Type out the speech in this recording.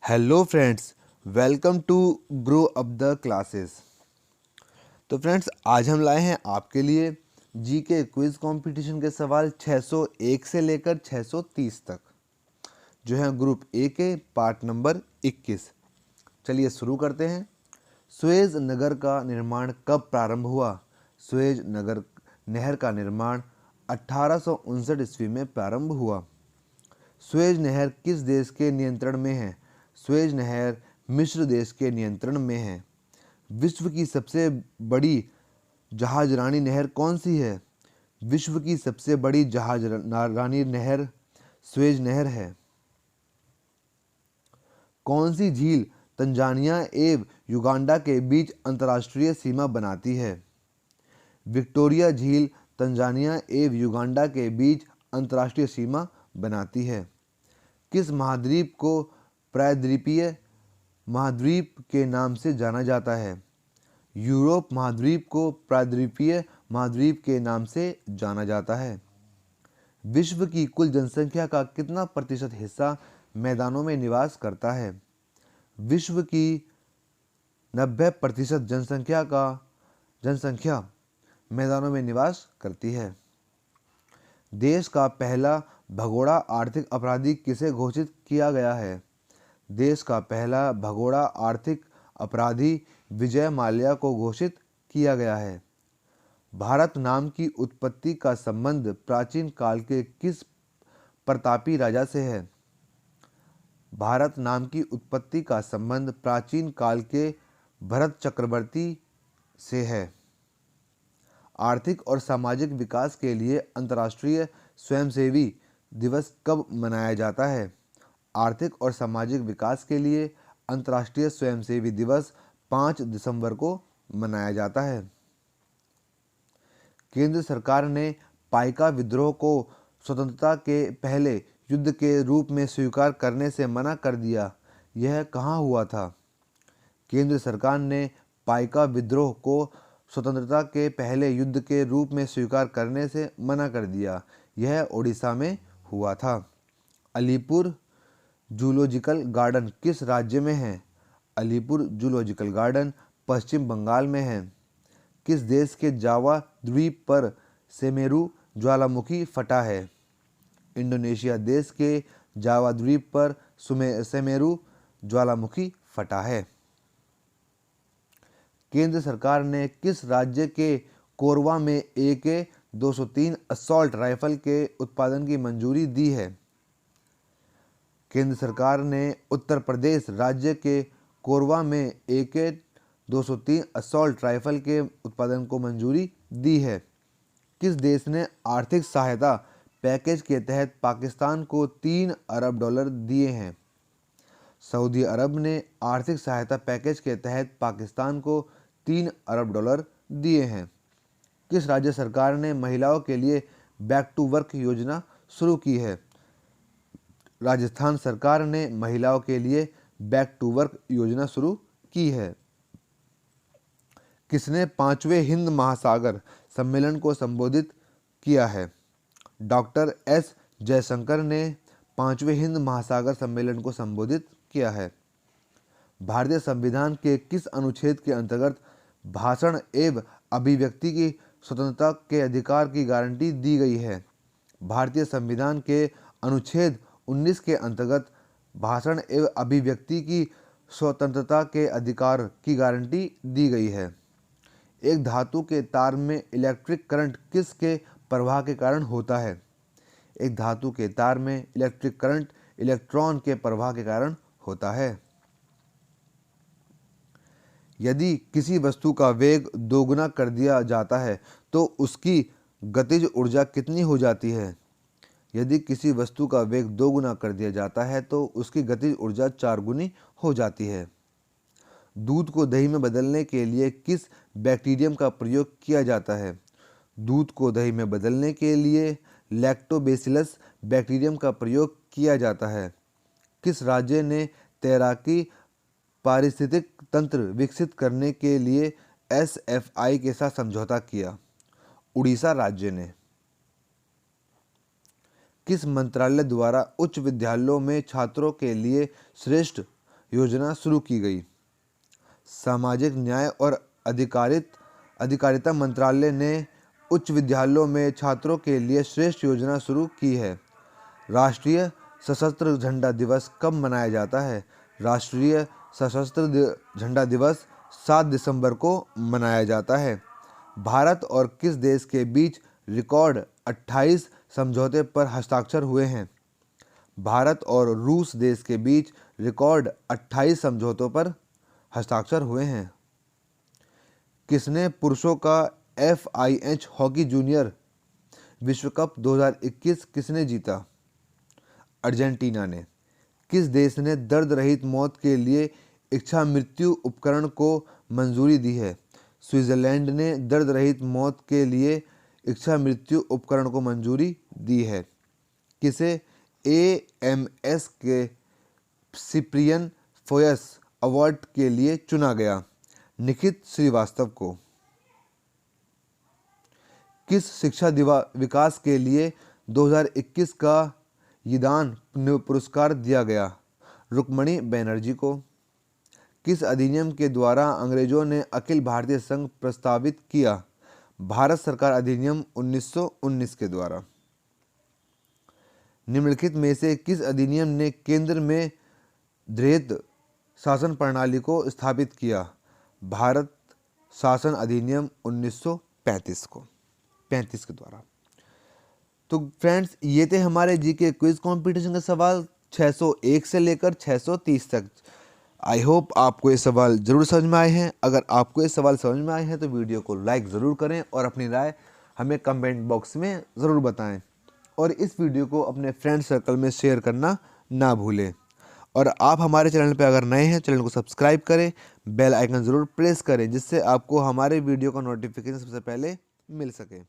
Hello friends, welcome to grow up the classes. तो friends, आज हम लाए हैं आपके लिए जी के क्विज कंपटीशन के सवाल 601 से लेकर 630 तक, जो है ग्रुप ए के पार्ट नंबर 21। चलिए शुरू करते हैं। सुएज नगर का निर्माण कब प्रारंभ हुआ? सुएज नगर नहर का निर्माण 1859 ईस्वी में प्रारंभ हुआ। सुएज नहर किस देश के नियंत्रण में है? सुएज नहर मिस्र देश के नियंत्रण में है। विश्व की सबसे बड़ी जहाजरानी नहर कौन सी है? विश्व की सबसे बड़ी जहाजरानी नहर सुएज नहर है। कौन सी झील तंजानिया एवं युगांडा के बीच अंतर्राष्ट्रीय सीमा बनाती है? विक्टोरिया झील तंजानिया एवं युगांडा के बीच अंतर्राष्ट्रीय सीमा बनाती है। किस महाद्वीप को प्रायद्वीपीय महाद्वीप के नाम से जाना जाता है? यूरोप महाद्वीप को प्रायद्वीपीय महाद्वीप के नाम से जाना जाता है। विश्व की कुल जनसंख्या का कितना प्रतिशत हिस्सा मैदानों में निवास करता है? विश्व की 90% जनसंख्या मैदानों में निवास करती है। देश का पहला भगोड़ा आर्थिक अपराधी किसे घोषित किया गया है? देश का पहला भगोड़ा आर्थिक अपराधी विजय माल्या को घोषित किया गया है। भारत नाम की उत्पत्ति का संबंध प्राचीन काल के किस प्रतापी राजा से है? भारत नाम की उत्पत्ति का संबंध प्राचीन काल के भरत चक्रवर्ती से है। आर्थिक और सामाजिक विकास के लिए अंतर्राष्ट्रीय स्वयंसेवी दिवस कब मनाया जाता है? आर्थिक और सामाजिक विकास के लिए अंतर्राष्ट्रीय स्वयंसेवी दिवस 5 दिसंबर को मनाया जाता है। केंद्र सरकार ने पाइका विद्रोह को स्वतंत्रता के पहले युद्ध के रूप में स्वीकार करने से मना कर दिया। यह कहाँ हुआ था? केंद्र सरकार ने पाइका विद्रोह को स्वतंत्रता के पहले युद्ध के रूप में स्वीकार करने से मना कर दिया। यह ओडिशा में हुआ था। अलीपुर जूलॉजिकल गार्डन किस राज्य में है? अलीपुर जूलॉजिकल गार्डन पश्चिम बंगाल में है। किस देश के जावा द्वीप पर सेमेरू ज्वालामुखी फटा है? इंडोनेशिया देश के जावा द्वीप पर सेमेरू ज्वालामुखी फटा है। केंद्र सरकार ने किस राज्य के कोरबा में AK-203 असॉल्ट राइफल के उत्पादन की मंजूरी दी है? केंद्र सरकार ने उत्तर प्रदेश राज्य के कोरबा में AK-203 असॉल्ट राइफल के उत्पादन को मंजूरी दी है। किस देश ने आर्थिक सहायता पैकेज के तहत पाकिस्तान को $3 अरब दिए हैं? सऊदी अरब ने आर्थिक सहायता पैकेज के तहत पाकिस्तान को $3 अरब दिए हैं। किस राज्य सरकार ने महिलाओं के लिए बैक टू वर्क योजना शुरू की है? राजस्थान सरकार ने महिलाओं के लिए बैक टू वर्क योजना शुरू की है। किसने 5वें हिंद महासागर सम्मेलन को संबोधित किया है? डॉक्टर S जयशंकर ने 5वें हिंद महासागर सम्मेलन को संबोधित किया है। भारतीय संविधान के किस अनुच्छेद के अंतर्गत भाषण एवं अभिव्यक्ति की स्वतंत्रता के अधिकार की गारंटी दी गई है? भारतीय संविधान के अनुच्छेद 19 के अंतर्गत भाषण एवं अभिव्यक्ति की स्वतंत्रता के अधिकार की गारंटी दी गई है। एक धातु के तार में इलेक्ट्रिक करंट किसके प्रवाह के कारण होता है? एक धातु के तार में इलेक्ट्रिक करंट इलेक्ट्रॉन के प्रवाह के कारण होता है। यदि किसी वस्तु का वेग दोगुना कर दिया जाता है तो उसकी गतिज ऊर्जा कितनी हो जाती है? यदि किसी वस्तु का वेग 2 गुना कर दिया जाता है तो उसकी गतिज ऊर्जा 4 गुनी हो जाती है। दूध को दही में बदलने के लिए किस बैक्टीरियम का प्रयोग किया जाता है? दूध को दही में बदलने के लिए लैक्टोबैसिलस बैक्टीरियम का प्रयोग किया जाता है। किस राज्य ने तैराकी पारिस्थितिक तंत्र विकसित करने के लिए SFI के साथ समझौता किया? उड़ीसा राज्य ने। किस मंत्रालय द्वारा उच्च विद्यालयों में छात्रों के लिए श्रेष्ठ योजना शुरू की गई। सामाजिक न्याय और अधिकारिता मंत्रालय ने उच्च विद्यालयों में छात्रों के लिए श्रेष्ठ योजना शुरू की है। राष्ट्रीय सशस्त्र झंडा दिवस कब मनाया जाता है? राष्ट्रीय सशस्त्र झंडा दिवस 7 दिसंबर को मनाया जाता है। भारत और किस देश के बीच रिकॉर्ड 28 समझौते पर हस्ताक्षर हुए हैं? भारत और रूस देश के बीच रिकॉर्ड 28 समझौतों पर हस्ताक्षर हुए हैं। किसने पुरुषों का FIH हॉकी जूनियर विश्व कप 2021 किसने जीता? अर्जेंटीना ने। किस देश ने दर्द रहित मौत के लिए इच्छा मृत्यु उपकरण को मंजूरी दी है? स्विट्जरलैंड ने दर्द रहित मौत के लिए इच्छा मृत्यु उपकरण को मंजूरी दी है। किसे AMS के सिप्रियन फोयस अवार्ड के लिए चुना गया? निखित श्रीवास्तव को। किस शिक्षा विकास के लिए 2021 का यीदान पुरस्कार दिया गया? रुक्मणी बनर्जी को। किस अधिनियम के द्वारा अंग्रेजों ने अखिल भारतीय संघ प्रस्तावित किया? भारत सरकार अधिनियम 1919 के द्वारा। निम्नलिखित में से किस अधिनियम ने केंद्र में द्वैध शासन प्रणाली को स्थापित किया? भारत शासन अधिनियम 1935 के द्वारा। तो फ्रेंड्स, ये थे हमारे जीके क्विज कंपटीशन के सवाल 601 से लेकर 630 तक। आई होप आपको ये सवाल ज़रूर समझ में आए हैं। अगर आपको ये सवाल समझ में आए हैं तो वीडियो को लाइक ज़रूर करें और अपनी राय हमें कमेंट बॉक्स में ज़रूर बताएं। और इस वीडियो को अपने फ्रेंड सर्कल में शेयर करना ना भूलें। और आप हमारे चैनल पर अगर नए हैं, चैनल को सब्सक्राइब करें, बेल आइकन ज़रूर प्रेस करें, जिससे आपको हमारे वीडियो का नोटिफिकेशन सबसे पहले मिल सके।